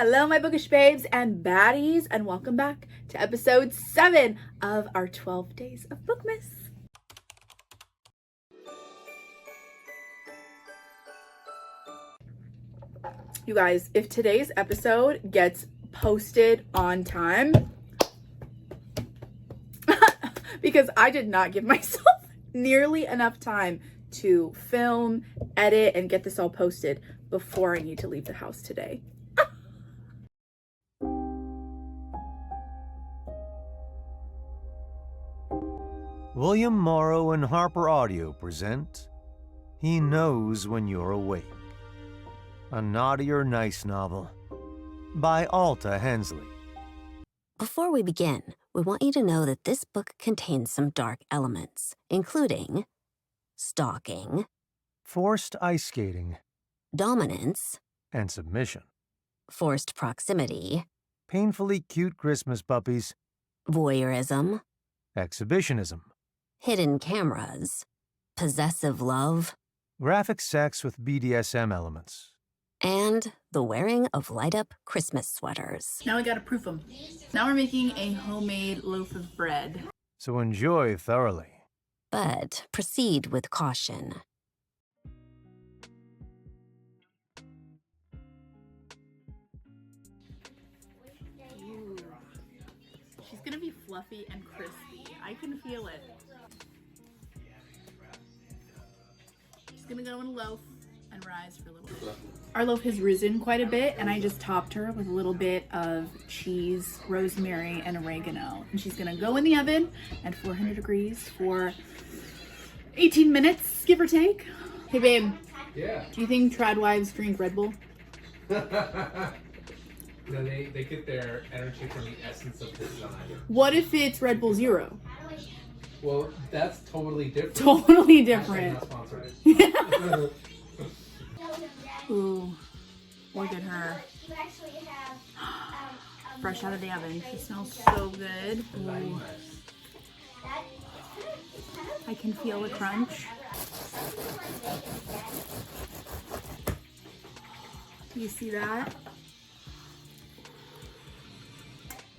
Hello, my bookish babes and baddies, and welcome back to episode 7 of our 12 days of Bookmas. You guys, if today's episode gets posted on time, because I did not give myself nearly enough time to film, edit, and get this all posted before I need to leave the house today. William Morrow and Harper Audio present He Knows When You're Awake, a naughty or nice novel by Alta Hensley. Before we begin, we want you to know that this book contains some dark elements, including stalking, Forced ice skating dominance, and submission. forced proximity, Painfully cute Christmas puppies. voyeurism, Exhibitionism. hidden cameras, possessive love, Graphic sex with BDSM elements. and the wearing of light-up Christmas sweaters. Now we gotta proof them. Now we're making a homemade loaf of bread. So enjoy thoroughly. But proceed with caution. Ooh. She's gonna be fluffy and crispy. I can feel it. She's gonna go in a loaf and rise for a little bit. Our loaf has risen quite a bit, and I just topped her with a little bit of cheese, rosemary, and oregano. And she's gonna go in the oven at 400 degrees for 18 minutes, give or take. Hey babe, Yeah. do you think trad wives drink Red Bull? No, they get their energy from the essence of design. What if it's Red Bull Zero? Well, that's totally different. Totally Hashtag different. not sponsored. Ooh, look at her. Fresh out of the oven. She smells so good. Ooh. I can feel the crunch. Do you see that?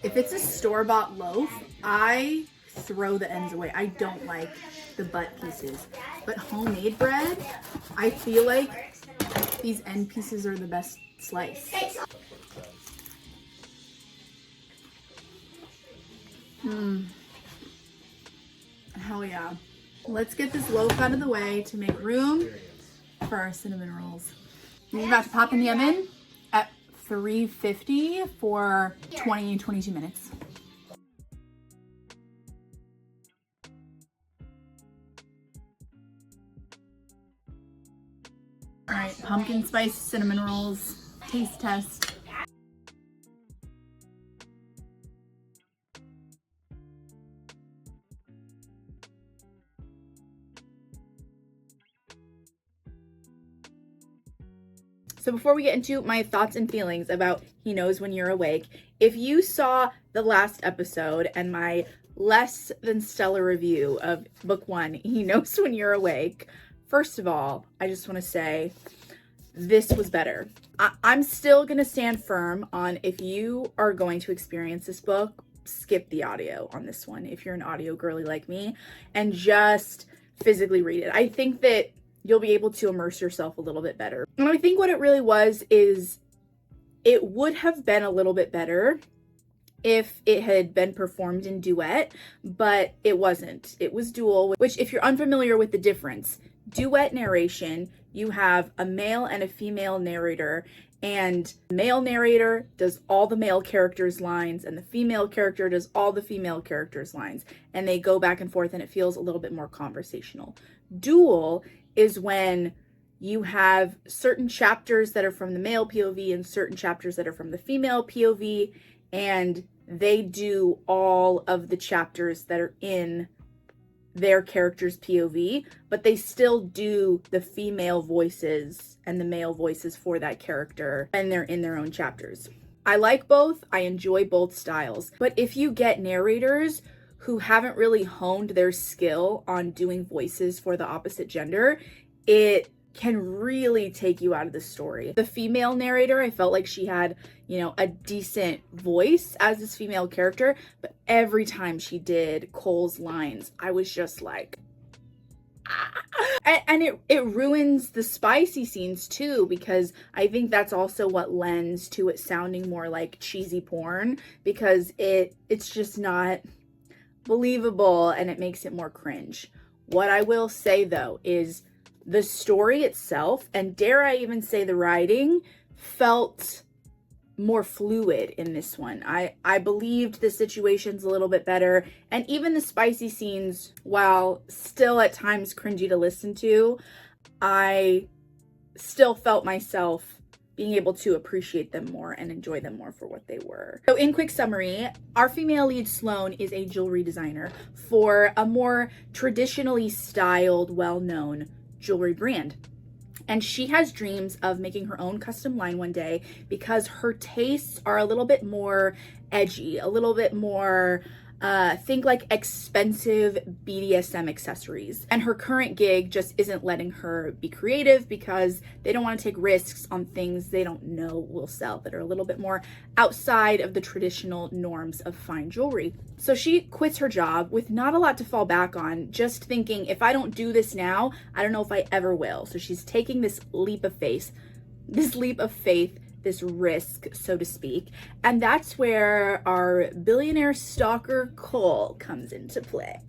If it's a store-bought loaf, I throw the ends away. I don't like the butt pieces. But homemade bread, I feel like these end pieces are the best slice. Hell yeah. Let's get this loaf out of the way to make room for our cinnamon rolls. We're about to pop in the oven at 350 for 22 minutes. All right, pumpkin spice cinnamon rolls, taste test. So before we get into my thoughts and feelings about He Knows When You're Awake, if you saw the last episode and my less than stellar review of book 1, He Knows When You're Awake, first of all, I just want to say this was better. I'm still going to stand firm on, if you are going to experience this book, skip the audio on this one if you're an audio girly like me, and just physically read it. I think that you'll be able to immerse yourself a little bit better. And I think what it really was is it would have been a little bit better if it had been performed in duet, but it wasn't. It was dual, which, if you're unfamiliar with the difference, duet narration, you have a male and a female narrator, and the male narrator does all the male characters' lines, and the female character does all the female characters' lines, and they go back and forth, and it feels a little bit more conversational. Dual is when you have certain chapters that are from the male POV and certain chapters that are from the female POV, and they do all of the chapters that are in their character's POV, but they still do the female voices and the male voices for that character, and they're in their own chapters. I like both. I enjoy both styles. But if you get narrators who haven't really honed their skill on doing voices for the opposite gender, it can really take you out of the story. The female narrator, I felt like she had, you know, a decent voice as this female character, but every time she did Cole's lines, I was just like, and it ruins the spicy scenes too, because I think that's also what lends to it sounding more like cheesy porn, because it's just not believable and it makes it more cringe. What I will say though is the story itself, and dare I even say the writing, felt more fluid in this one. I believed the situations a little bit better, and even the spicy scenes, while still at times cringy to listen to, I still felt myself being able to appreciate them more and enjoy them more for what they were. So in quick summary, our female lead Sloane is a jewelry designer for a more traditionally styled, well-known jewelry brand. And she has dreams of making her own custom line one day because her tastes are a little bit more edgy, a little bit more, think like expensive BDSM accessories. And her current gig just isn't letting her be creative because they don't want to take risks on things they don't know will sell, that are a little bit more outside of the traditional norms of fine jewelry. So she quits her job with not a lot to fall back on, just thinking, if I don't do this now, I don't know if I ever will. So she's taking this leap of faith, this risk, so to speak. And that's where our billionaire stalker Cole comes into play.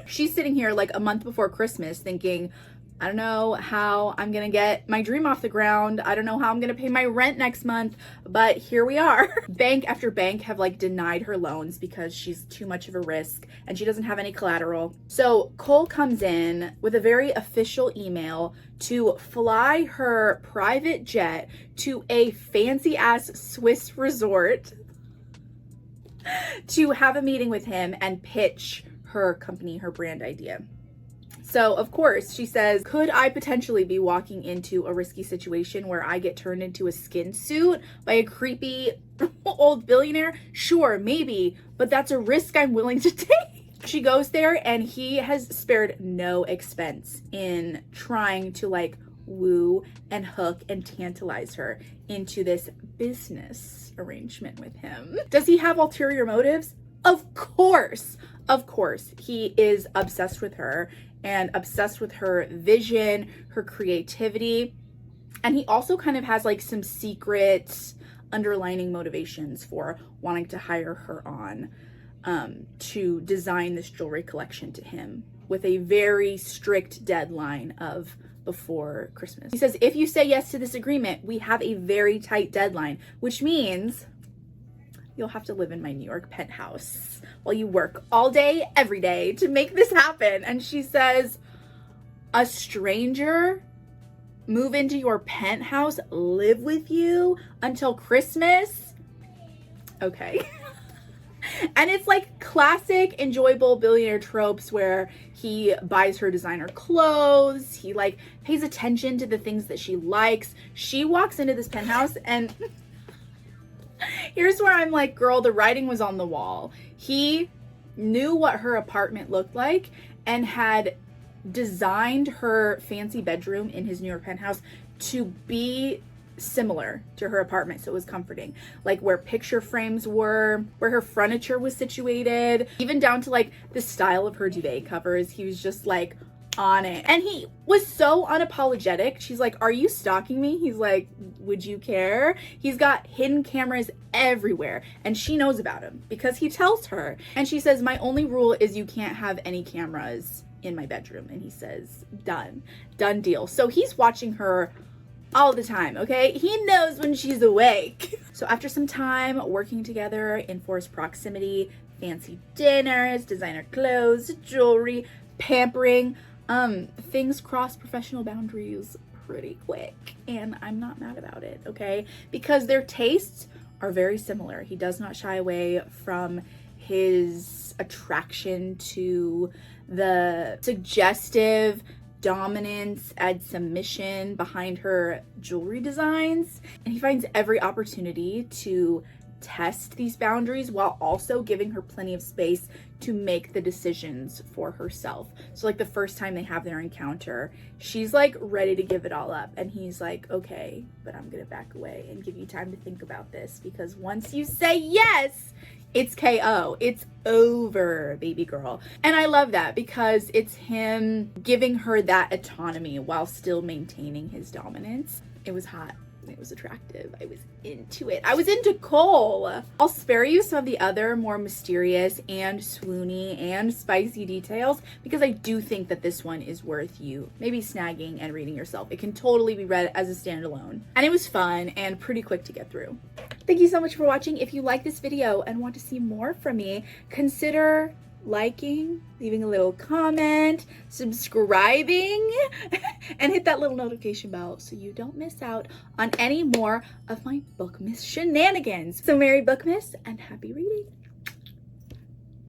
She's sitting here like a month before Christmas thinking, I don't know how I'm gonna get my dream off the ground. I don't know how I'm gonna pay my rent next month, but here we are. Bank after bank have like denied her loans because she's too much of a risk and she doesn't have any collateral. So Cole comes in with a very official email to fly her private jet to a fancy ass Swiss resort to have a meeting with him and pitch her company, her brand idea. So, of course, she says, could I potentially be walking into a risky situation where I get turned into a skin suit by a creepy old billionaire? Sure, maybe, but that's a risk I'm willing to take. She goes there and he has spared no expense in trying to like woo and hook and tantalize her into this business arrangement with him. Does he have ulterior motives? Of course. Of course. He is obsessed with her and obsessed with her vision, her creativity. And he also kind of has like some secret underlining motivations for wanting to hire her on to design this jewelry collection to him with a very strict deadline of before Christmas. He says, if you say yes to this agreement, we have a very tight deadline, which means you'll have to live in my New York penthouse while you work all day, every day to make this happen. And she says, a stranger move into your penthouse, live with you until Christmas? Okay. And it's like classic enjoyable billionaire tropes where he buys her designer clothes, he like pays attention to the things that she likes. She walks into this penthouse and here's where I'm like, girl, the writing was on the wall. He knew what her apartment looked like and had designed her fancy bedroom in his New York penthouse to be similar to her apartment, so it was comforting. Like where picture frames were, where her furniture was situated, even down to like the style of her duvet covers. He was just like on it. And he was so unapologetic. She's like, are you stalking me? He's like, would you care? He's got hidden cameras everywhere and she knows about him because he tells her. And she says, my only rule is you can't have any cameras in my bedroom. And he says, done deal. So he's watching her all the time, okay? He knows when she's awake. So after some time working together in forced proximity, fancy dinners, designer clothes, jewelry, pampering, things cross professional boundaries pretty quick, and I'm not mad about it, okay? Because their tastes are very similar. He does not shy away from his attraction to the suggestive dominance and submission behind her jewelry designs, and he finds every opportunity to test these boundaries while also giving her plenty of space to make the decisions for herself. So like the first time they have their encounter, she's like ready to give it all up, and he's like, okay, but I'm gonna back away and give you time to think about this, because once you say yes, it's KO. It's over, baby girl. And I love that because it's him giving her that autonomy while still maintaining his dominance. It was hot. It was attractive. I was into it. I was into Cole. I'll spare you some of the other more mysterious and swoony and spicy details because I do think that this one is worth you maybe snagging and reading yourself. It can totally be read as a standalone. And it was fun and pretty quick to get through. Thank you so much for watching. If you like this video and want to see more from me, consider liking, leaving a little comment, subscribing, and hit that little notification bell so you don't miss out on any more of my Bookmas shenanigans. So Merry Bookmas and happy reading.